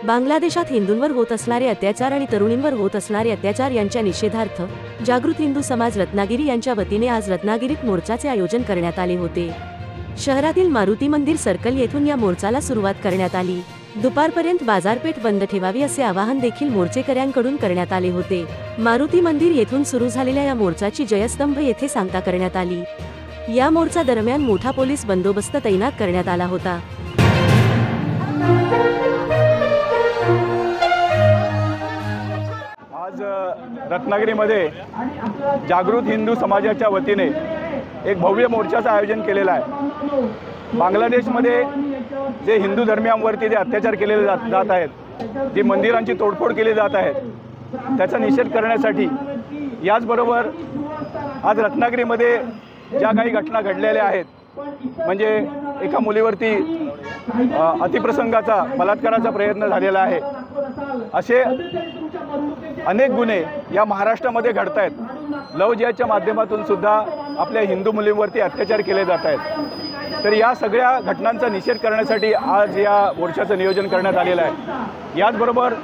बांगलादेशात हिंदूंवर होत असणारे अत्याचार आणि तरुणींवर होत असणारे अत्याचार यांच्या निषेधार्थ जागृत हिंदू समाज रत्नागिरी यांच्या वतीने आज रत्नागिरीत मोर्चाचे आयोजन करण्यात आले होते। शहरातील मारुती मंदिर सर्कल येथून या मोर्चाला सुरुवात करण्यात आली। दुपारपर्यंत बाजारपेठ बंद ठेवावी असे आवाहन देखील मोर्चेकऱ्यांकडून करण्यात आले होते। मारुती मंदिर येथून सुरू झालेल्या या मोर्चाची जयस्तंभ येथे सांगता करण्यात आली। या मोर्चा दरम्यान मोठा पोलीस बंदोबस्त तैनात करण्यात आला होता। आज रत्नागिरीमध्ये जागृत हिंदू समाजाच्या वतीने एक भव्य मोर्चाचं आयोजन केलेलं आहे। बांगलादेशमध्ये जे हिंदू धर्मियांवरती जे अत्याचार केलेले जात आहेत, जी मंदिरांची तोडफोड केली जात आहे, त्याचा निषेध करण्यासाठी याचबरोबर आज रत्नागिरीमध्ये ज्या काही घटना घडलेल्या आहेत, म्हणजे एका मुलीवरती अतिप्रसंगाचा बलात्काराचा प्रयत्न झालेला आहे, असे अनेक गुन्हे या महाराष्ट्रामध्ये घडत आहेत। लव जिहादच्या माध्यमातून सुद्धा आपल्या हिंदू मुलींवरती अत्याचार केले जात आहेत। तर या सगळ्या घटनांचा निषेध करण्यासाठी आज या मोर्चाचं नियोजन करण्यात आलेलं आहे। याचबरोबर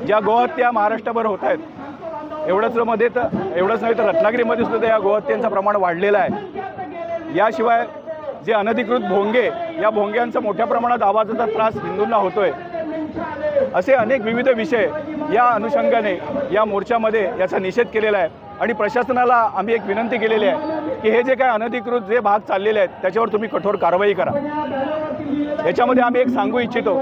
ज्या गोहत्या महाराष्ट्रभर होत आहेत, एवढंच नाही तर रत्नागिरीमध्ये सुद्धा या गोहत्यांचं प्रमाण वाढलेलं आहे। याशिवाय जे अनधिकृत भोंगे, या भोंग्यांचा मोठ्या प्रमाणात आवाजाचा त्रास हिंदूंना होतोय, असे अनेक विविध विषय या अनुषंगाने या मोर्चामध्ये याचा निषेध केलेला आहे। आणि प्रशासनाला आम्ही एक विनंती केलेली आहे की हे जे काय अनधिकृत जे भाग चाललेले आहेत त्याच्यावर तुम्ही कठोर कारवाई करा। याच्यामध्ये आम्ही एक सांगू इच्छितो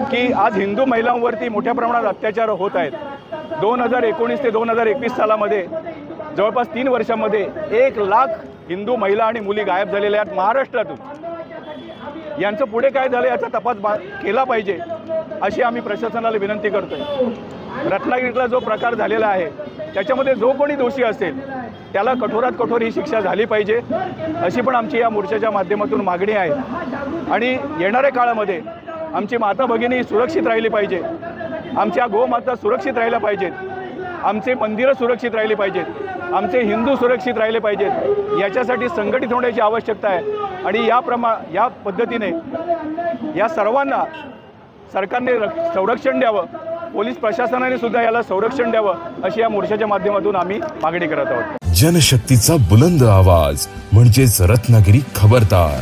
की आज हिंदू महिलांवरती मोठ्या प्रमाणात अत्याचार होत आहेत। 2019 ते 2021 सालामध्ये जवळपास 3 वर्षांमध्ये 1 लाख हिंदू महिला आणि मुली गायब झालेल्या आहेत महाराष्ट्रातून। यांचं पुढे काय झालं याचा तपास केला पाहिजे अशी आम्ही प्रशासनाला विनंती करतोय। रत्नागिरीतला जो प्रकार झालेला आहे त्याच्यामध्ये जो कोणी दोषी असेल त्याला कठोरात कठोर ही शिक्षा झाली पाहिजे अशी पण आमची या मोर्चाच्या माध्यमातून मागणी आहे। आणि येणाऱ्या काळामध्ये आमची माता भगिनी सुरक्षित राहिली पाहिजे, आमच्या गोमाता सुरक्षित राहिल्या पाहिजेत, आमचे मंदिरं सुरक्षित राहिली पाहिजेत, आमचे हिंदू सुरक्षित राहिले पाहिजेत, याच्यासाठी संघटित होण्याची आवश्यकता आहे। आणि या पद्धतीने या सर्वांना सरकारने संरक्षण द्यावं, पोलीस प्रशासनाने सुद्धा याला संरक्षण द्यावं अशी या मोर्चाच्या माध्यमातून आम्ही मागणी करत आहोत। जनशक्तीचा बुलंद आवाज म्हणजेच रत्नागिरी खबरदार।